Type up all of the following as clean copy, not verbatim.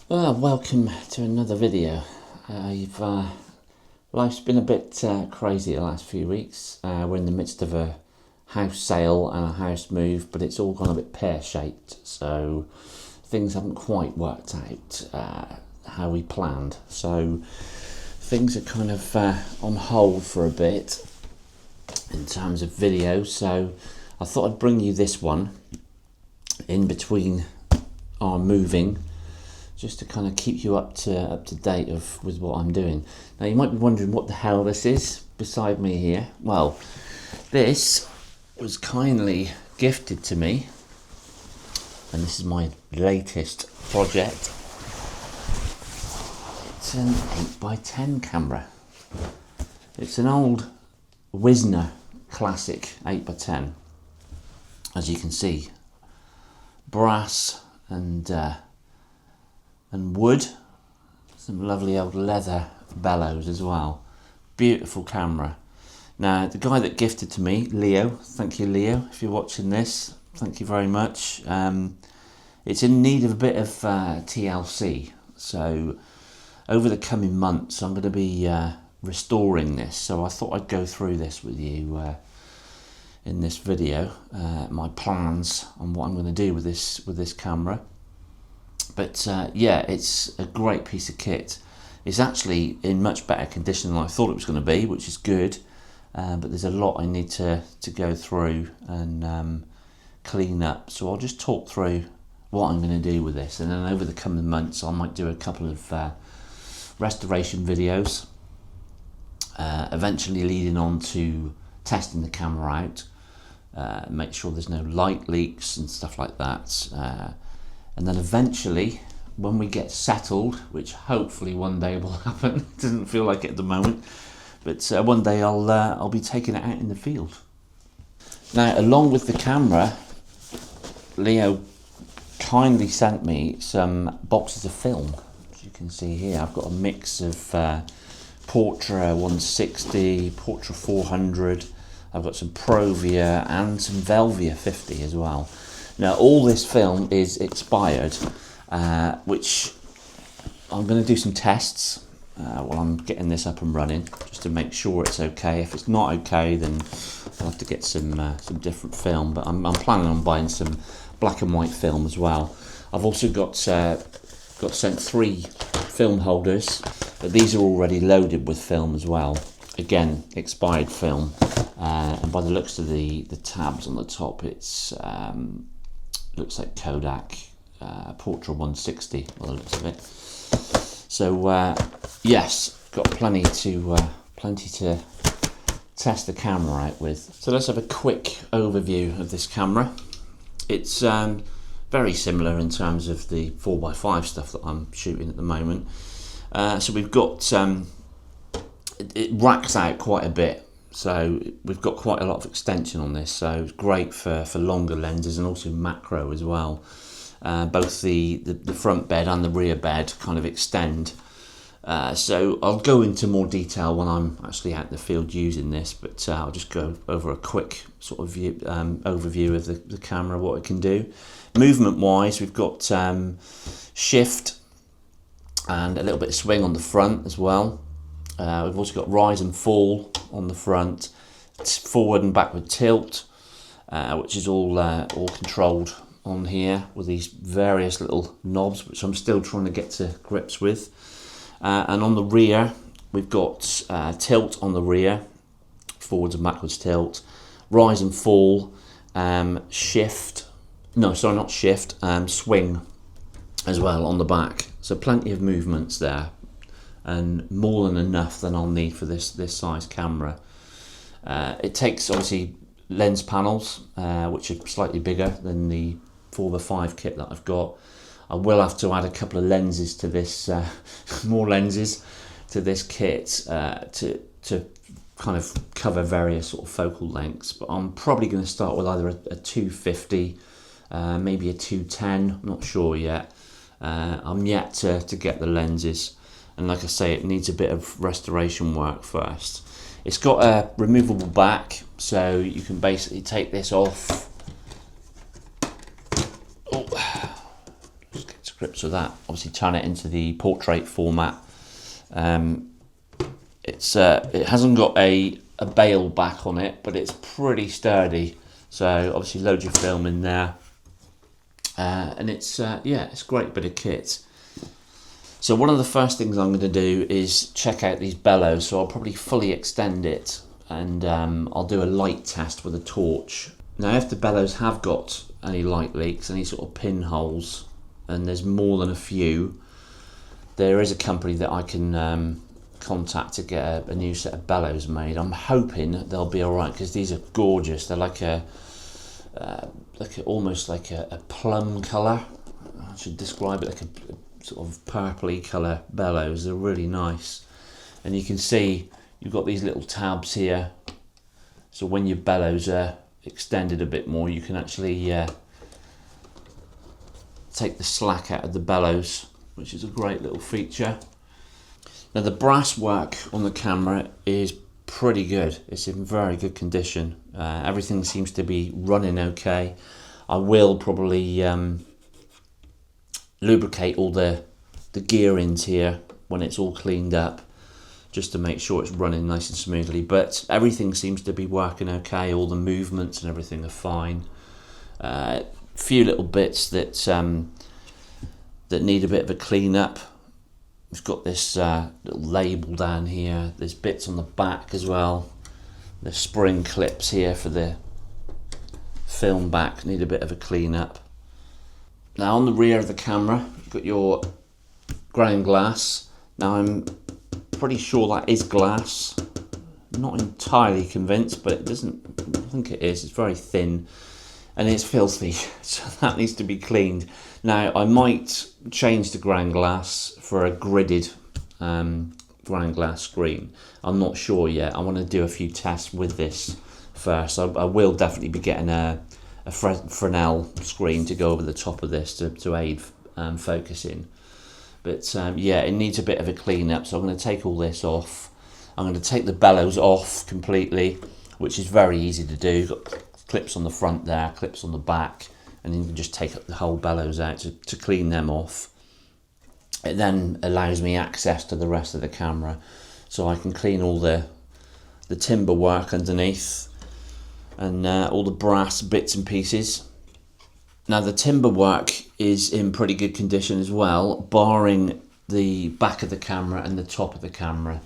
Well, welcome to another video. Life's been a bit crazy the last few weeks. We're in the midst of a house sale and a house move, but it's all gone a bit pear-shaped, so things haven't quite worked out how we planned. So things are kind of on hold for a bit in terms of video. So I thought I'd bring you this one in between our moving, just to kind of keep you up to date with what I'm doing. Now you might be wondering what the hell this is beside me here. Well, this was kindly gifted to me, and this is my latest project. It's an 8x10 camera. It's an old Wisner Classic 8x10. As you can see, brass and wood, some lovely old leather bellows as well. Beautiful camera. Now the guy that gifted to me, Leo, thank you Leo, if you're watching this, thank you very much. It's in need of a bit of TLC, so over the coming months I'm going to be restoring this, so I thought I'd go through this with you in this video, my plans on what I'm going to do with this camera. But yeah, it's a great piece of kit. It's actually in much better condition than I thought it was going to be, which is good. But there's a lot I need to go through and clean up. So I'll just talk through what I'm going to do with this. And then over the coming months, I might do a couple of restoration videos, eventually leading on to testing the camera out, make sure there's no light leaks and stuff like that. And then eventually, when we get settled, which hopefully one day will happen, it doesn't feel like it at the moment, but one day I'll be taking it out in the field. Now, along with the camera, Leo kindly sent me some boxes of film. As you can see here, I've got a mix of Portra 160, Portra 400, I've got some Provia and some Velvia 50 as well. Now all this film is expired, which I'm going to do some tests while I'm getting this up and running, just to make sure it's okay. If it's not okay, then I'll have to get some different film, but I'm planning on buying some black and white film as well. I've also got sent 3 film holders, but these are already loaded with film as well. Again, expired film, and by the looks of the tabs on the top, it's looks like Kodak Portra 160 by the looks of it. So yes, got plenty to test the camera out with. So let's have a quick overview of this camera. It's very similar in terms of the 4x5 stuff that I'm shooting at the moment. So we've got it racks out quite a bit. So we've got quite a lot of extension on this, so it's great for longer lenses and also macro as well. Both the front bed and the rear bed kind of extend. So I'll go into more detail when I'm actually out in the field using this, but I'll just go over a quick sort of overview of the camera, what it can do. Movement wise, we've got shift and a little bit of swing on the front as well. We've also got rise and fall on the front, forward and backward tilt, which is all controlled on here with these various little knobs, which I'm still trying to get to grips with. And on the rear, we've got tilt on the rear, forwards and backwards tilt, rise and fall, shift, no, sorry, not shift, swing as well on the back. So plenty of movements there, and more than enough than I'll need for this size camera. It takes obviously lens panels, which are slightly bigger than the 4x5 kit that I've got. I will have to add a couple of lenses to this, more lenses to this kit to kind of cover various sort of focal lengths. But I'm probably going to start with either a 250, maybe a 210, I'm not sure yet. I'm yet to get the lenses. And like I say, it needs a bit of restoration work first. It's got a removable back, so you can basically take this off. Oh, just get to grips so that obviously turn it into the portrait format. It hasn't got a bail back on it, but it's pretty sturdy. So obviously load your film in there, and it's yeah, it's a great bit of kit. So one of the first things I'm going to do is check out these bellows. So I'll probably fully extend it, and I'll do a light test with a torch. Now if the bellows have got any light leaks, any sort of pinholes, and there's more than a few, there is a company that I can contact to get a new set of bellows made. I'm hoping they'll be alright, because these are gorgeous. They're like almost like a plum colour. I should describe it like a sort of purpley colour bellows. They're really nice, and you can see you've got these little tabs here, so when your bellows are extended a bit more, you can actually take the slack out of the bellows, which is a great little feature. Now the brass work on the camera is pretty good. It's in very good condition. Everything seems to be running okay. I will probably lubricate all the gearings here when it's all cleaned up, just to make sure it's running nice and smoothly, but everything seems to be working okay. All the movements and everything are fine. Few little bits that need a bit of a clean up. We've got this little label down here. There's bits on the back as well. The spring clips here for the film back need a bit of a clean up. Now on the rear of the camera, you've got your ground glass. Now I'm pretty sure that is glass. I'm not entirely convinced, but it doesn't, I think it is. It's very thin and it's filthy, so that needs to be cleaned. Now I might change the ground glass for a gridded ground glass screen. I'm not sure yet. I want to do a few tests with this first. I will definitely be getting a Fresnel screen to go over the top of this to aid focusing. But yeah, it needs a bit of a clean up, so I'm going to take all this off. I'm going to take the bellows off completely, which is very easy to do. Got clips on the front there, clips on the back, and then you can just take up the whole bellows out to clean them off. It then allows me access to the rest of the camera, so I can clean all the timber work underneath and all the brass bits and pieces. Now the timber work is in pretty good condition as well, barring the back of the camera and the top of the camera.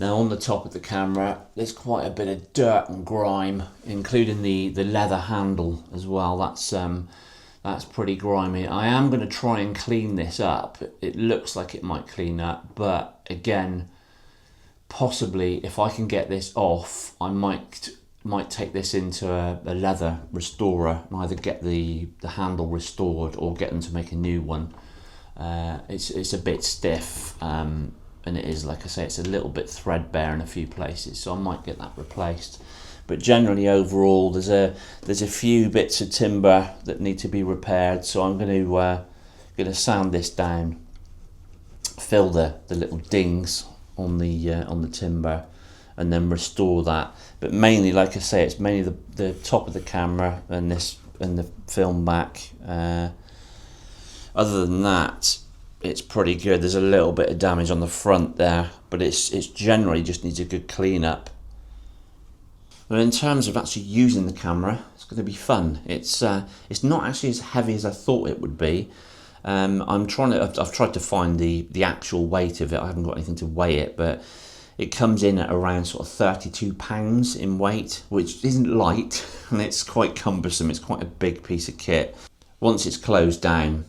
Now on the top of the camera there's quite a bit of dirt and grime, including the leather handle as well. That's pretty grimy. I am going to try and clean this up. It looks like it might clean up, but again, possibly if I can get this off, I might take this into a leather restorer and either get the handle restored or get them to make a new one. It's a bit stiff, and it is, like I say, it's a little bit threadbare in a few places, so I might get that replaced. But generally overall there's a few bits of timber that need to be repaired, so I'm going to sand this down, fill the little dings on the timber, and then restore that. But mainly, like I say, it's mainly the top of the camera and the film back. Other than that, it's pretty good. There's a little bit of damage on the front there, but it's generally just needs a good clean up. But in terms of actually using the camera, it's going to be fun. It's not actually as heavy as I thought it would be. I've tried to find the actual weight of it. I haven't got anything to weigh it, but it comes in at around sort of 32 pounds in weight, which isn't light, and it's quite cumbersome. It's quite a big piece of kit. Once it's closed down,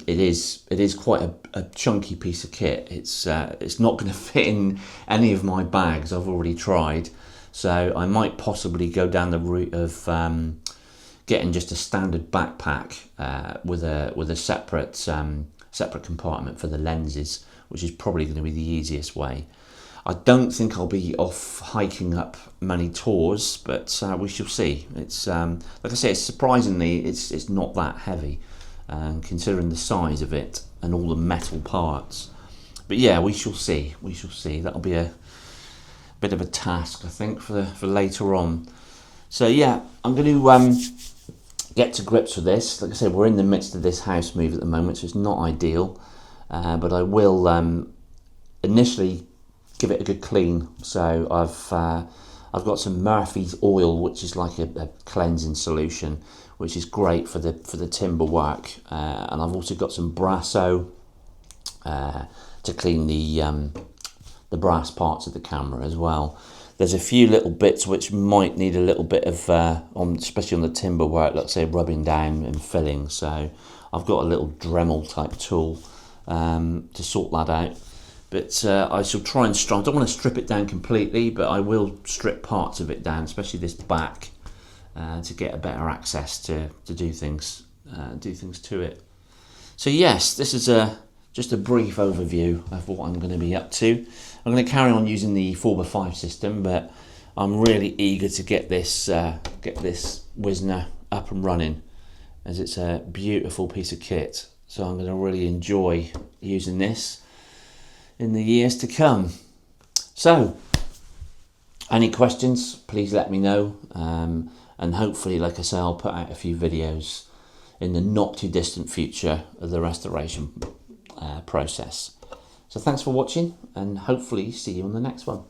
it is quite a chunky piece of kit. It's not going to fit in any of my bags. I've already tried, so I might possibly go down the route of getting just a standard backpack with a separate compartment for the lenses, which is probably going to be the easiest way. I don't think I'll be off hiking up many tours, but we shall see. It's like I say, it's surprisingly it's not that heavy, considering the size of it and all the metal parts. But yeah, we shall see. We shall see. That'll be a bit of a task, I think, for later on. So yeah, I'm going to get to grips with this. Like I said, we're in the midst of this house move at the moment, so it's not ideal, but I will initially give it a good clean. So I've got some Murphy's oil, which is like a cleansing solution, which is great for the timber work, and I've also got some Brasso to clean the brass parts of the camera as well. There's a few little bits which might need a little bit of, especially on the timber work, let's say rubbing down and filling. So I've got a little Dremel type tool to sort that out. But I shall try and I don't want to strip it down completely, but I will strip parts of it down, especially this back, to get a better access to do things to it. So yes, this is just a brief overview of what I'm going to be up to. I'm going to carry on using the 4x5 system, but I'm really eager to get this Wisner up and running, as it's a beautiful piece of kit. So I'm going to really enjoy using this in the years to come. So, any questions, please let me know, and hopefully, like I say, I'll put out a few videos in the not too distant future of the restoration process. So thanks for watching, and hopefully see you on the next one.